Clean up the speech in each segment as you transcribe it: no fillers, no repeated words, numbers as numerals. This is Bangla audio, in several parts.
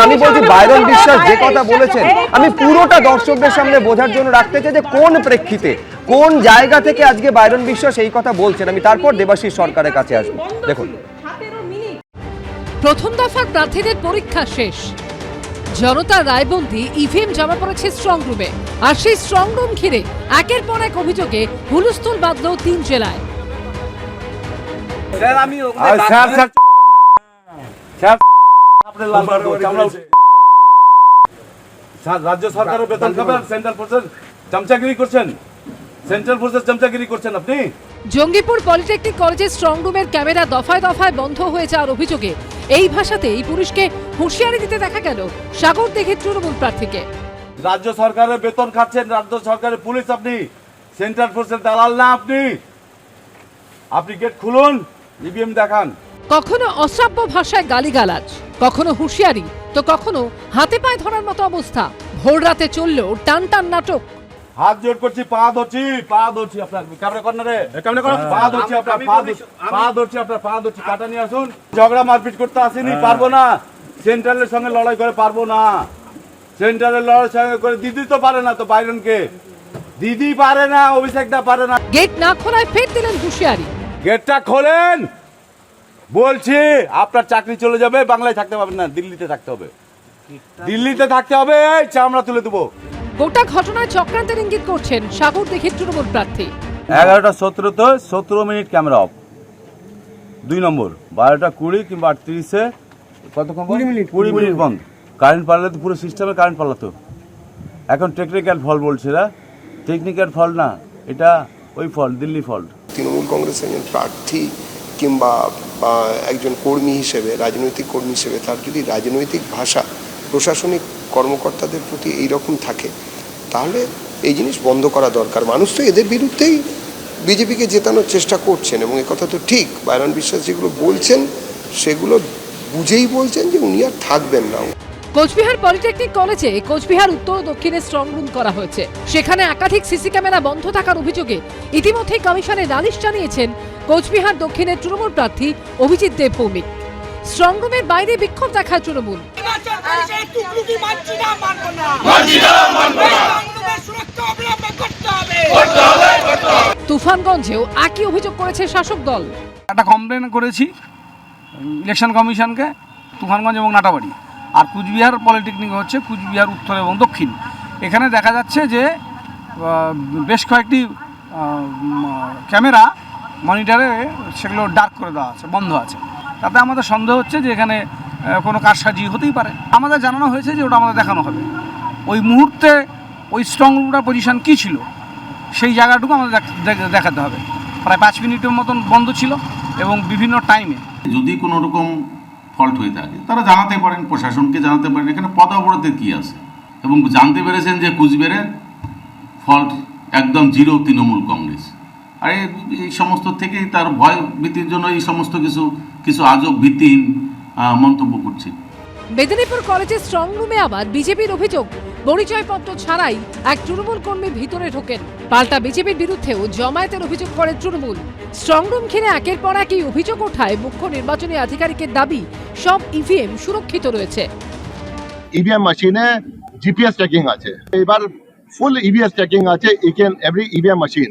আমি বলছি বাইরন বিশ্বাস যে কথা বলেছেন আমি পুরোটা দর্শকদের সামনে বোঝার জন্য রাখতে চাই যে কোন প্রেক্ষিতে কোন জায়গা থেকে আজকে বাইরন বিশ্বাস এই কথা বলছেন। আমি তারপর দেবাশিস সরকারের কাছে আসবো। দেখুন, প্রথম দফার প্রার্থীদের পরীক্ষা শেষ, জনতার রায়বন্দি ইভিএম জমা পড়েছে স্ট্রং রুমে, আর সেই স্ট্রং রুম ঘিরে একের পর এক অভিযোগে হুলস্থুল বাঁধল 3 জেলায়। রাজ্য সরকারের বেতন খাবেন, সেন্ট্রাল ফোর্সের চামচাগিরি করছেন, সেন্ট্রাল ফোর্সের চামচাগিরি করছেন আপনি। জঙ্গিপুর পলিটেকনিক কলেজের স্ট্রং রুমের ক্যামেরা দফায় দফায় বন্ধ হয়ে যাওয়ার অভিযোগে এই ভাষাতেই পুলিশকে হুঁশিয়ারি দিতে দেখা গেল সাগর দিঘির তৃণমূল প্রার্থীকে। রাজ্য সরকারের বেতন খাচ্ছেন, রাজ্য সরকারের পুলিশ আপনি, সেন্ট্রাল ফোর্সের দালাল না আপনি। আপনি গেট খুলুন, ইভিএম দেখান। কখনো অশ্রাব্য ভাষায় গালিগালাজ, কখনো হুঁশিয়ারি, তো কখনো হাতে পায়ে ধরার মতো অবস্থা। ভোর রাতে চলল টান টান নাটক। হাত জোর করছি, পা ধরছি আপনার ক্যামেরা কর্নারে, পা ধরছি আপনার, পা ধরছি, কাটা নিয়ে আসুন। ঝগড়া মারপিট করতে আসেনি, পারবো না। সেন্ট্রালের সঙ্গে লড়াই করে পারবো না, সেন্ট্রালের লড়াই সঙ্গে করে দিদি তো পারে না, তো বাইরনকে দিদি পারে না, অভিষেকটা পারে না। গেট না খোলায় ফের দিলেন হুঁশিয়ারি। গেটটা খোলেন বলছি, আপনার চাকরি চলে যাবে, বাংলায় থাকতে পারবেন না, দিল্লিতে থাকতে হবে, দিল্লিতে থাকতে হবে, এই চামড়া তুলে দেবো। গোটা ঘটনায় চক্রান্তের ইঙ্গিত করছেন সাগর দিঘির তৃণমূল প্রার্থী। 11:17 17 মিনিট ক্যামেরা অফ, 2 নম্বর 12:20 কিংবা 38-এ কতক্ষণ 20 মিনিট বন্ধ। কারেন্ট পারলে তো পুরো সিস্টেমে কারেন্ট পালাতো। এখন টেকনিক্যাল ফল্ট বলছে না, টেকনিক্যাল ফল্ট না, এটা ওই ফল্ট, দিল্লি ফল্ট। তৃণমূল কংগ্রেসের একজন প্রার্থী কিংবা একজন কর্মী হিসেবে, রাজনৈতিক কর্মী হিসেবে তার যদি রাজনৈতিক ভাষা প্রশাসনিক কর্মকর্তাদের প্রতি এইরকম থাকে, তাহলে এই জিনিস বন্ধ করা দরকার। মানুষ তো এদের বিরুদ্ধেই বিজেপিকে জেতানোর চেষ্টা করছেন, এবং একথা তো ঠিক, বাইরন বিশ্বাস যেগুলো বলছেন সেগুলো বুঝেই বলছেন যে উনি আর থাকবেন না। কোচবিহার পলিটেকনিক কলেজে কোচবিহার উত্তর ও দক্ষিণে স্ট্রং রুম করা হয়েছে। সেখানে একাধিক সিসি ক্যামেরা বন্ধ থাকার অভিযোগে ইতিমধ্যেই কমিশনে নালিশ জানিয়েছেন কোচবিহার দক্ষিণের তৃণমূল প্রার্থী অভিজিৎ দেব ভৌমিক। স্ট্রং রুমের বাইরে বিক্ষোভ দেখায় তৃণমূল। তুফানগঞ্জেও একই অভিযোগ করেছে শাসক দল। একটা কমপ্লেন করেছি ইলেকশন কমিশনকে, তুফানগঞ্জ এবং নাটাবাড়ি। আর কুচবিহার পলিটেকনিক হচ্ছে কুচবিহার উত্তর এবং দক্ষিণ। এখানে দেখা যাচ্ছে যে বেশ কয়েকটি ক্যামেরা মনিটরে সেগুলো ডার্ক করে দেওয়া আছে, বন্ধ আছে। তাতে আমাদের সন্দেহ হচ্ছে যে এখানে কোনো কারসাজি হতেই পারে। আমাদের জানানো হয়েছে যে ওটা আমাদের দেখানো হবে। ওই মুহূর্তে ওই স্ট্রং রুমটার পজিশন কী ছিল সেই জায়গাটুকু আমাদের দেখাতে হবে। প্রায় 5 মিনিটের মতন বন্ধ ছিল এবং বিভিন্ন টাইমে। যদি কোনো রকম ফল্ট হয়ে থাকে তারা জানাতে পারেন, প্রশাসনকে জানাতে পারেন, এখানে পদ অবরোধের কী আছে। এবং জানতে পেরেছেন যে কুচবিহারের ফল্ট একদম জিরো তৃণমূল কংগ্রেস। আর এই সমস্ত থেকেই তার ভয় ভীতির জন্য এই সমস্ত কিছু আজব ভিত্তিহীন মন্তব্য করছে। মেদিনীপুর কলেজের স্ট্রং রুমে আবার বিজেপির অভিযোগ, পরিচয়পত্র ছাড়াই এক তৃণমূল কর্মী ভিতরে ঢোকেন। পাল্টা বিজেপির বিরুদ্ধেও জমায়েতের অভিযোগ করে তৃণমূল। স্ট্রং রুম ঘিরে একের পর এক এই অভিযোগ ওঠায় মুখ্য নির্বাচনী আধিকারিকের দাবি সব ইভিএম সুরক্ষিত রয়েছে। ইভিএম মেশিনে জিপিএস ট্র্যাকিং আছে, এবার ফুল ইভিএস ট্র্যাকিং আছে each and every EVM machine.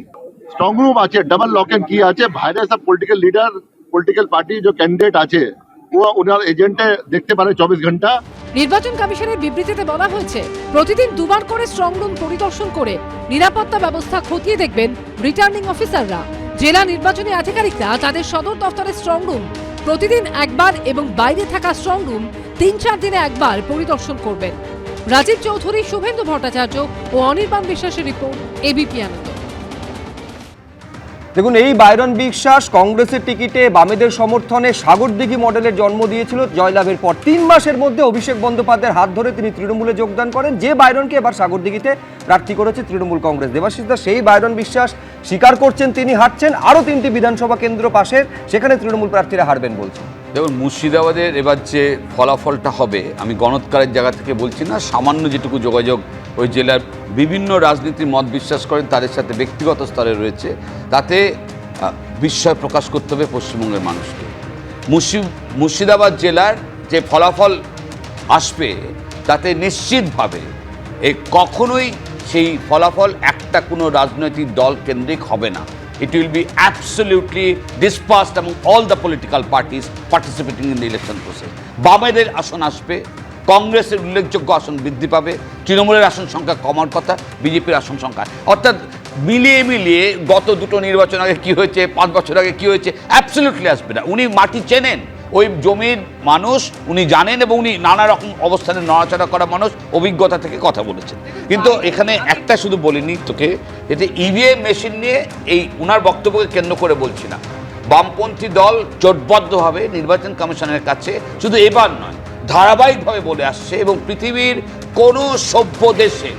Strong room আছে, ডাবল লক এন্ড কি আছে, বাইরে সব পলিটিক্যাল লিডার, পলিটিক্যাল পার্টি যে ক্যান্ডিডেট আছে ও ওনার এজেন্টে দেখতে পারে 24 ঘন্টা। নির্বাচন কমিশনের বিবৃতিতে বলা হয়েছে প্রতিদিন 2 বার করে স্ট্রং রুম পরিদর্শন করে নিরাপত্তা ব্যবস্থা খতিয়ে দেখবেন রিটার্নিং অফিসাররা। জেলা নির্বাচনী আধিকারিকরা তাদের সদর দফতরের স্ট্রং রুম প্রতিদিন একবার এবং বাইরে থাকা স্ট্রং রুম 3-4 দিনে একবার পরিদর্শন করবেন। রাজীব চৌধুরী, শুভেন্দু ভট্টাচার্য ও অনির্বাণ বিশ্বাসের রিপোর্ট, এবিপি আনন্দ। দেখুন, এই বাইরন বিশ্বাস কংগ্রেসের টিকিটে বামেদের সমর্থনে সাগরদিঘি মডেলের জন্ম দিয়েছিল। জয়লাভের পর 3 মাসের মধ্যে অভিষেক বন্দ্যোপাধ্যায়ের হাত ধরে তিনি তৃণমূলে যোগদান করেন, যে বাইরনকে এবার সাগরদিঘিতে প্রার্থী করেছে তৃণমূল কংগ্রেস। দেবাশিস দা, সেই বাইরন বিশ্বাস স্বীকার করছেন তিনি হারছেন, আরও 3টি বিধানসভা কেন্দ্র পাশের, সেখানে তৃণমূল প্রার্থীরা হারবেন বলছেন। দেখুন, মুর্শিদাবাদের এবার যে ফলাফলটা হবে, আমি গণৎকারের জায়গা থেকে বলছি না, সামান্য যেটুকু যোগাযোগ ওই জেলার বিভিন্ন রাজনীতির মত বিশ্বাস করেন তাদের সাথে ব্যক্তিগত স্তরে রয়েছে, তাতে বিস্ময় প্রকাশ করতে হবে পশ্চিমবঙ্গের মানুষকে। মুর্শিদাবাদ জেলার যে ফলাফল আসবে তাতে নিশ্চিতভাবে কখনোই সেই ফলাফল একটা কোনো রাজনৈতিক দল কেন্দ্রিক হবে না। It will be absolutely dispersed among all the political parties participating in the election process. বামেদের আসন আসবে, কংগ্রেসের উল্লেখযোগ্য আসন বৃদ্ধি পাবে, তৃণমূলের আসন সংখ্যা কমার কথা, বিজেপির আসন সংখ্যা, অর্থাৎ মিলিয়ে মিলিয়ে গত দুটো নির্বাচন আগে কী হয়েছে, 5 বছর আগে কী হয়েছে, অ্যাবসলিউটলি আসবে না। উনি মাটি চেনেন, ওই জমির মানুষ উনি জানেন, এবং উনি নানা রকম অবস্থানে নড়াচড়া করা মানুষ, অভিজ্ঞতা থেকে কথা বলেছেন। কিন্তু এখানে একটা শুধু বলিনি তোকে, এতে ইভিএম মেশিন নিয়ে এই ওনার বক্তব্যকে কেন্দ্র করে বলছি না। বামপন্থী দল জোটবদ্ধভাবে নির্বাচন কমিশনের কাছে শুধু এবার নয়, ধারাবাহিকভাবে বলে আসছে, এবং পৃথিবীর কোনো সভ্য দেশে,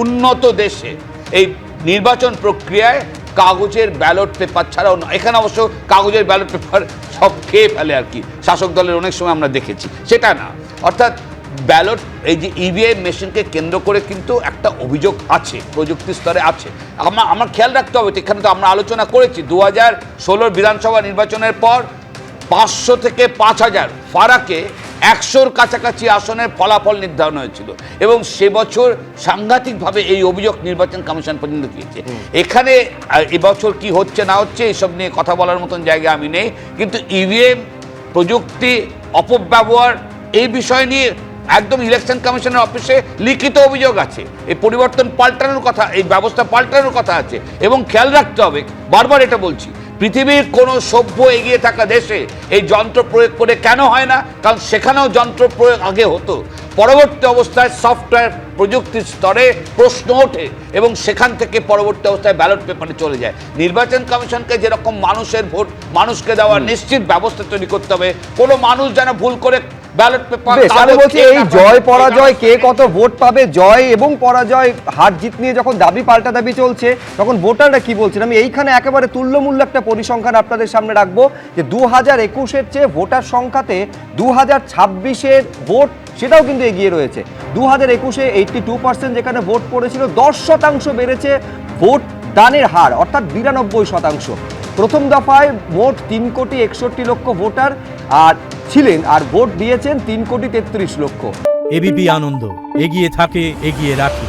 উন্নত দেশে এই নির্বাচন প্রক্রিয়ায় কাগজের ব্যালট পেপার ছাড়াও না, এখানে অবশ্য কাগজের ব্যালট পেপার সব খেয়ে ফেলে আর কি, শাসক দলের অনেক সময় আমরা দেখেছি, সেটা না। অর্থাৎ ব্যালট, এই যে ইভিএম মেশিনকে কেন্দ্র করে কিন্তু একটা অভিযোগ আছে, প্রযুক্তি স্তরে আছে। আমার খেয়াল রাখতে হবে, এখানে তো আমরা আলোচনা করেছি 2016 বিধানসভা নির্বাচনের পর 500 থেকে 5000 ফারাকে 100-র কাছাকাছি আসনের ফলাফল নির্ধারণ হয়েছিল, এবং সে বছর সাংঘাতিকভাবে এই অভিযোগ নির্বাচন কমিশন পর্যন্ত গিয়েছে। এখানে এবছর কি হচ্ছে না হচ্ছে এইসব নিয়ে কথা বলার মতন জায়গা আমি নেই, কিন্তু ইভিএম প্রযুক্তি অপব্যবহার এই বিষয় নিয়ে একদম ইলেকশন কমিশনের অফিসে লিখিত অভিযোগ আছে। এই পরিবর্তন পাল্টানোর কথা, এই ব্যবস্থা পাল্টানোর কথা আছে, এবং খেয়াল রাখতে হবে, বারবার এটা বলছি, পৃথিবীর কোনো সভ্য এগিয়ে থাকা দেশে এই যন্ত্র প্রয়োগ করে কেন হয় না? কারণ সেখানেও যন্ত্র প্রয়োগ আগে হতো, পরবর্তী অবস্থায় সফটওয়্যার প্রযুক্তির স্তরে প্রশ্ন ওঠে, এবং সেখান থেকে পরবর্তী অবস্থায় ব্যালট পেপারে চলে যায়। নির্বাচন কমিশনকে যেরকম মানুষের ভোট মানুষকে দেওয়ার নিশ্চিত ব্যবস্থা তৈরি করতে হবে, কোনো মানুষ যেন ভুল করে ব্যালট পেপার, আমি বলছি এই জয় পরাজয়, কে কত ভোট পাবে, জয় এবং পরাজয়, হার জিত নিয়ে যখন দাবি পাল্টা দাবি চলছে, তখন ভোটাররা কি বলছেন? আমি এইখানে একেবারে তুল্যমূল্য একটা পরিসংখ্যান আপনাদের সামনে রাখবো, যে 2021-এর চেয়ে ভোটার সংখ্যাতে 2026-এর ভোট সেটাও কিন্তু এগিয়ে রয়েছে। 2021-এ 82% যেখানে ভোট পড়েছিল, 10% বেড়েছে ভোট দানের হার, অর্থাৎ 92%। প্রথম দফায় মোট 3,61,00,000 ভোটার আর ছিলেন, আর ভোট দিয়েছেন 3,33,00,000। এবিপি আনন্দ, এগিয়ে থাকে, এগিয়ে রাখে।